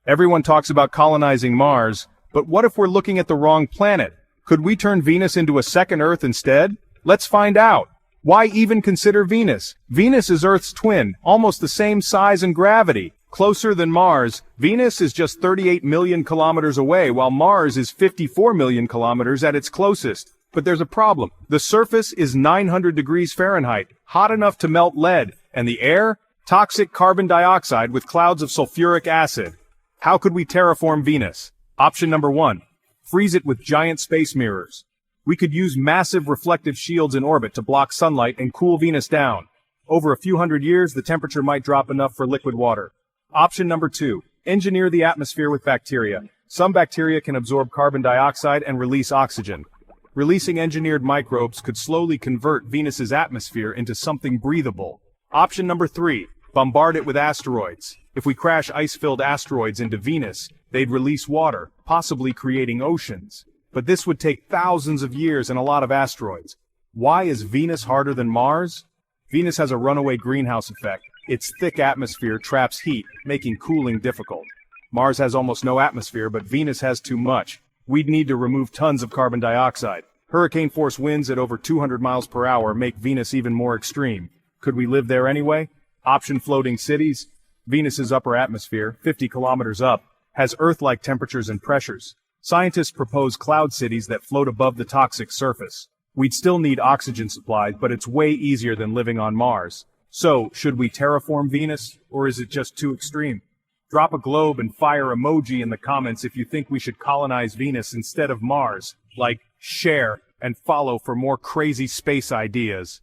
Everyone talks about colonizing Mars, but what if we're looking at the wrong planet? Could we turn Venus into a second Earth instead? Let's find out. Why even consider Venus? Venus is Earth's twin, almost the same size and gravity. Closer than Mars, Venus is just 38 million kilometers away, while Mars is 54 million kilometers at its closest. But there's a problem. The surface is 900 degrees Fahrenheit, hot enough to melt lead, and the air? Toxic carbon dioxide with clouds of sulfuric acid. How could we terraform Venus? Option number 1. Freeze it with giant space mirrors. We could use massive reflective shields in orbit to block sunlight and cool Venus down. Over a few hundred years, the temperature might drop enough for liquid water. Option number 2. Engineer the atmosphere with bacteria. Some bacteria can absorb carbon dioxide and release oxygen. Releasing engineered microbes could slowly convert Venus's atmosphere into something breathable. Option number 3. Bombard it with asteroids. If we crash ice-filled asteroids into Venus, they'd release water, possibly creating oceans. But this would take thousands of years and a lot of asteroids. Why is Venus harder than Mars? Venus has a runaway greenhouse effect. Its thick atmosphere traps heat, making cooling difficult. Mars has almost no atmosphere, but Venus has too much. We'd need to remove tons of carbon dioxide. Hurricane-force winds at over 200 miles per hour make Venus even more extreme. Could we live there anyway? Option: floating cities. Venus's upper atmosphere, 50 kilometers up, has Earth-like temperatures and pressures. Scientists propose cloud cities that float above the toxic surface. We'd still need oxygen supplies, but it's way easier than living on Mars. So, should we terraform Venus, or is it just too extreme? Drop a globe and fire emoji in the comments if you think we should colonize Venus instead of Mars. Like, share, and follow for more crazy space ideas.